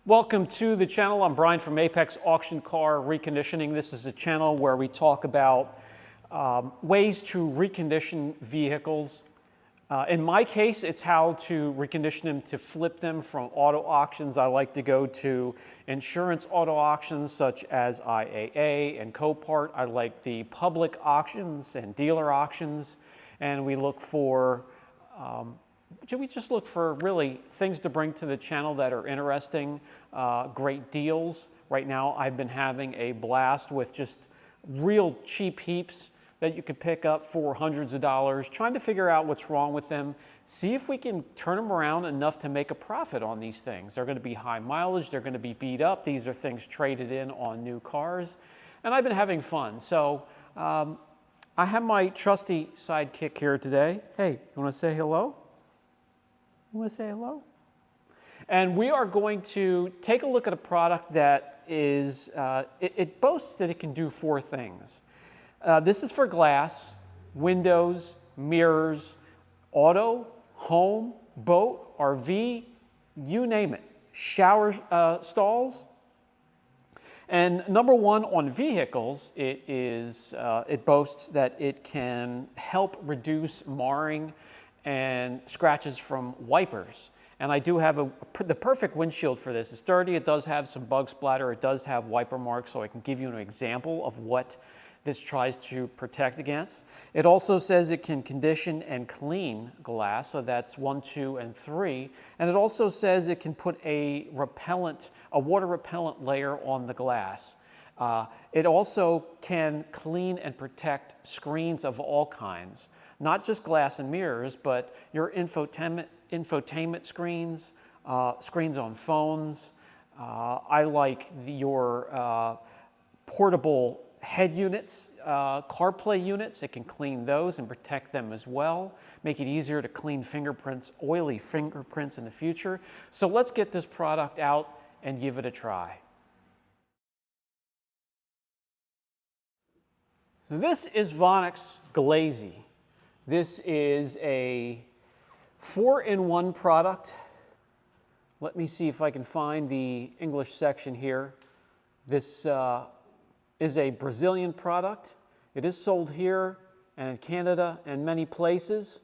Welcome to the channel. I'm Brian from Apex Auction Car Reconditioning. This is a channel where we talk about ways to recondition vehicles. In my case, it's how to recondition them to flip them from auto auctions. I like to go to insurance auto auctions such as IAA and Copart. I like the public auctions and dealer auctions, and we look for we just look for really things to bring to the channel that are interesting, great deals. Right now I've been having a blast with just real cheap heaps that you could pick up for hundreds of dollars, trying to figure out what's wrong with them, see if we can turn them around enough to make a profit on these things. They're going to be high mileage, they're going to be beat up, these are things traded in on new cars, and I've been having fun. So I have my trusty sidekick here today. Hey, you want to say hello? You want to say hello? And we are going to take a look at a product that is, it boasts that it can do four things. This is for glass, windows, mirrors, auto, home, boat, RV, you name it, shower stalls. And number one on vehicles, it boasts that it can help reduce marring and scratches from wipers. And I do have the perfect windshield for this. It's dirty, it does have some bug splatter, it does have wiper marks, so I can give you an example of what this tries to protect against. It also says it can condition and clean glass, so that's 1, 2, and 3. And it also says it can put a water repellent layer on the glass. It also can clean and protect screens of all kinds. Not just glass and mirrors, but your infotainment screens, screens on phones. I like your portable head units, CarPlay units. It can clean those and protect them as well. Make it easier to clean fingerprints, oily fingerprints in the future. So let's get this product out and give it a try. So this is Vonixx Glazy. This is a 4-in-1 product. Let me see if I can find the English section here. This is a Brazilian product. It is sold here and in Canada and many places.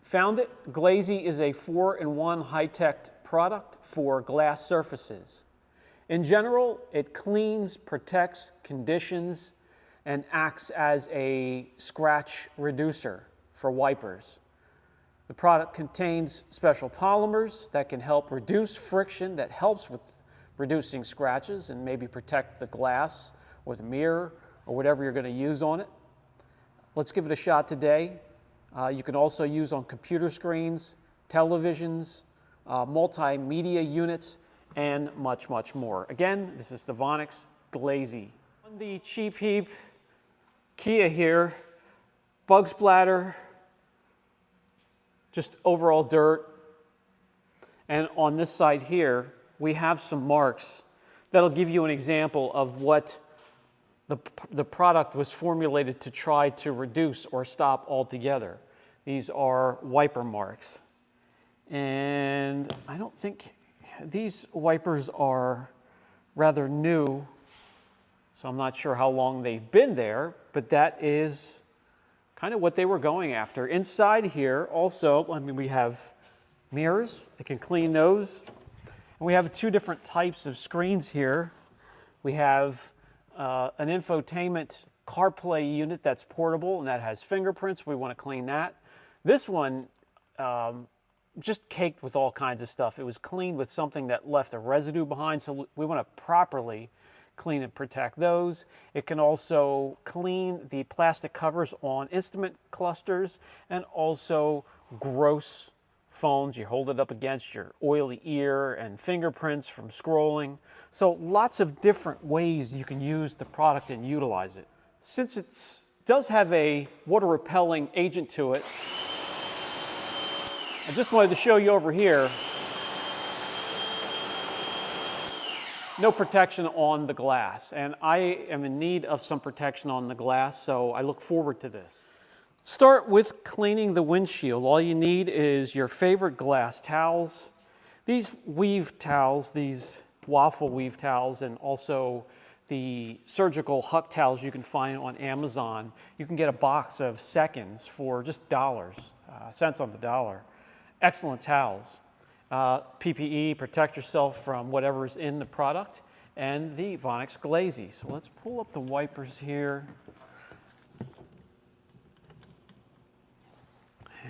Found it. Glazy is a 4-in-1 high-tech product for glass surfaces. In general, it cleans, protects, conditions, and acts as a scratch reducer for wipers. The product contains special polymers that can help reduce friction, that helps with reducing scratches and maybe protect the glass or the mirror or whatever you're going to use on it. Let's give it a shot today. You can also use on computer screens, televisions, multimedia units, and much, much more. Again, this is the Vonixx Glazy. On the cheap heap Kia here, bug splatter, just overall dirt. And on this side here, we have some marks that'll give you an example of what the product was formulated to try to reduce or stop altogether. These are wiper marks. And I don't think these wipers are rather new, so I'm not sure how long they've been there, but that is kind of what they were going after. Inside here also, I mean, we have mirrors. It can clean those. And we have two different types of screens here. We have an infotainment CarPlay unit that's portable and that has fingerprints. We want to clean that. This one, just caked with all kinds of stuff. It was cleaned with something that left a residue behind, so we want to properly clean and protect those. It can also clean the plastic covers on instrument clusters and also gross phones. You hold it up against your oily ear and fingerprints from scrolling. So lots of different ways you can use the product and utilize it. Since it does have a water repelling agent to it, I just wanted to show you over here no protection on the glass. And I am in need of some protection on the glass, so I look forward to this. Start with cleaning the windshield. All you need is your favorite glass towels. These weave towels, these waffle weave towels, and also the surgical huck towels you can find on Amazon. You can get a box of seconds for just dollars, cents on the dollar. Excellent towels. PPE, protect yourself from whatever is in the product, and the Vonixx Glazy. So let's pull up the wipers here.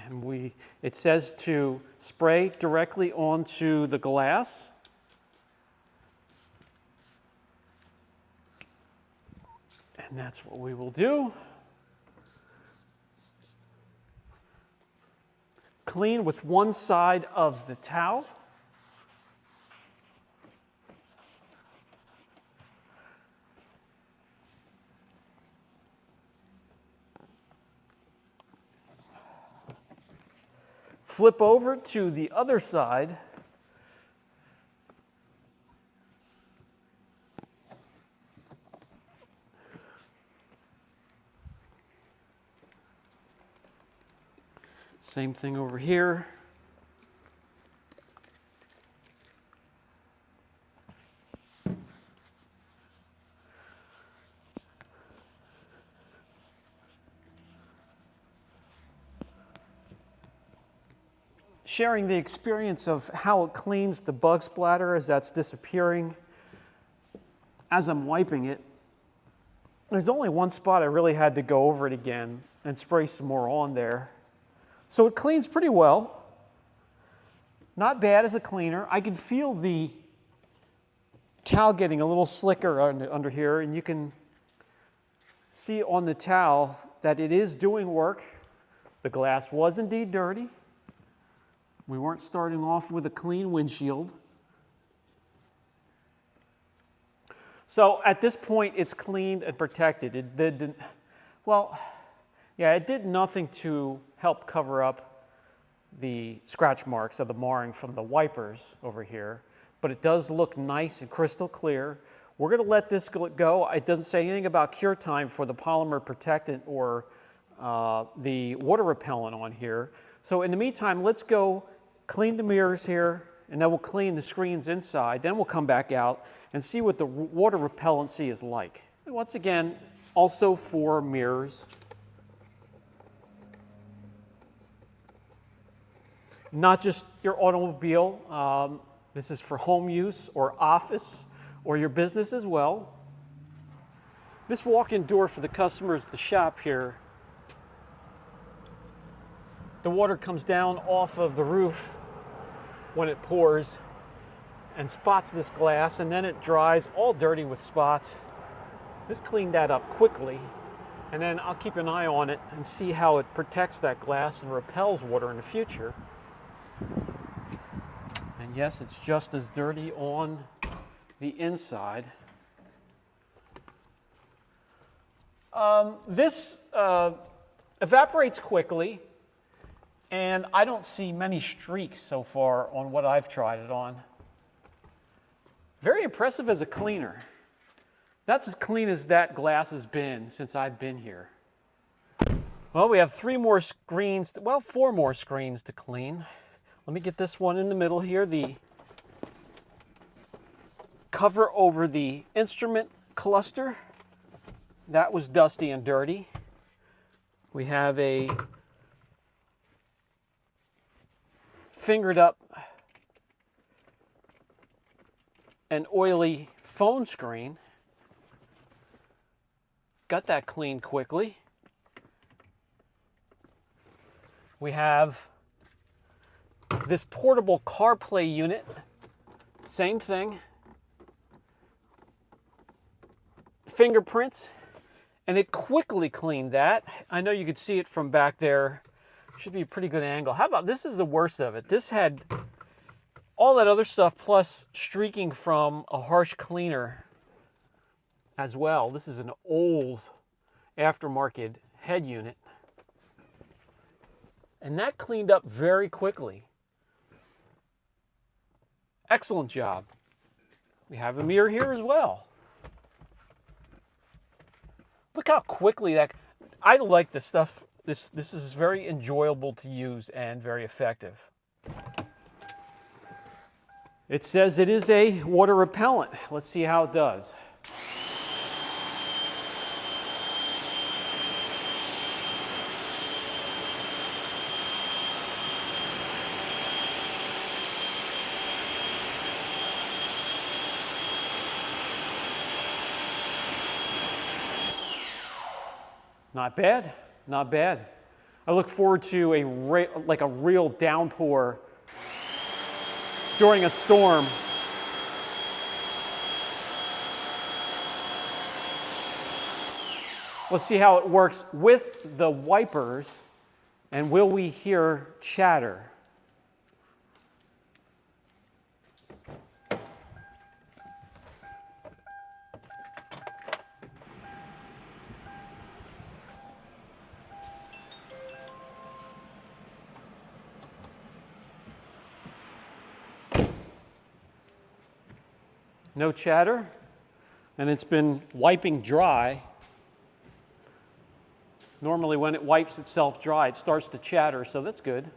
And it says to spray directly onto the glass. And that's what we will do. Clean with one side of the towel. Flip over to the other side. Same thing over here. Sharing the experience of how it cleans the bug splatter as that's disappearing. As I'm wiping it, there's only one spot I really had to go over it again and spray some more on there. So it cleans pretty well. Not bad as a cleaner. I can feel the towel getting a little slicker under here, and you can see on the towel that it is doing work. The glass was indeed dirty. We weren't starting off with a clean windshield. So at this point, it's cleaned and protected. It did nothing to help cover up the scratch marks of the marring from the wipers over here, but it does look nice and crystal clear. We're going to let this go. It doesn't say anything about cure time for the polymer protectant or the water repellent on here. So in the meantime, let's go clean the mirrors here, and then we'll clean the screens inside. Then we'll come back out and see what the water repellency is like. And once again, also for mirrors. Not just your automobile. This is for home use or office or your business as well. This walk-in door for the customers at the shop here, the water comes down off of the roof when it pours and spots this glass, and then it dries all dirty with spots. This cleaned that up quickly, and then I'll keep an eye on it and see how it protects that glass and repels water in the future. And yes, it's just as dirty on the inside. This evaporates quickly, and I don't see many streaks so far on what I've tried it on. Very impressive as a cleaner. That's as clean as that glass has been since I've been here. Well, we have 4 more screens to clean. Let me get this one in the middle here. The cover over the instrument cluster. That was dusty and dirty. We have a fingered up and oily phone screen. Got that cleaned quickly. We have this portable CarPlay unit. Same thing. Fingerprints. And it quickly cleaned that. I know you could see it from back there. Should be a pretty good angle. How about this is the worst of it. This had all that other stuff plus streaking from a harsh cleaner as well. This is an old aftermarket head unit. And that cleaned up very quickly. Excellent job. We have a mirror here as well. Look how quickly that, I like this stuff. This is very enjoyable to use and very effective. It says it is a water repellent. Let's see how it does. Not bad, not bad. I look forward to a real downpour during a storm. Let's see how it works with the wipers, and will we hear chatter? No chatter, and it's been wiping dry. Normally when it wipes itself dry, it starts to chatter, so that's good.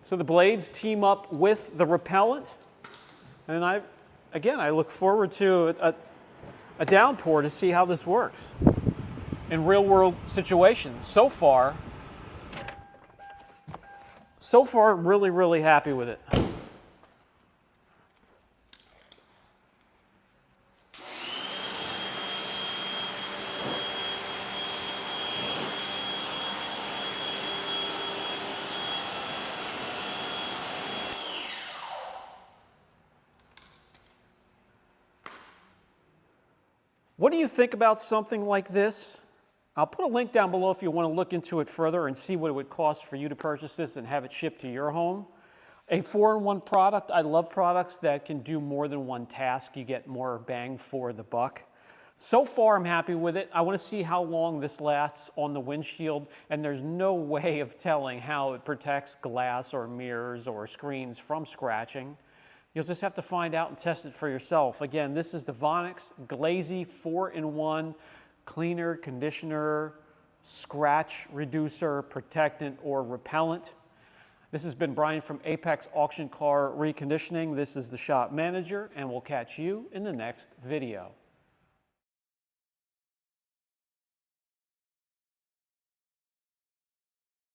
So the blades team up with the repellent, and I look forward to a downpour to see how this works in real world situations. So far, really, really happy with it. What do you think about something like this? I'll put a link down below if you want to look into it further and see what it would cost for you to purchase this and have it shipped to your home. A 4-in-1 product. I love products that can do more than one task. You get more bang for the buck. So far, I'm happy with it. I want to see how long this lasts on the windshield, and there's no way of telling how it protects glass or mirrors or screens from scratching. You'll just have to find out and test it for yourself. Again, this is the Vonixx Glazy 4-in-1 cleaner, conditioner, scratch reducer, protectant, or repellent. This has been Brian from Apex Auction Car Reconditioning. This is the shop manager, and we'll catch you in the next video.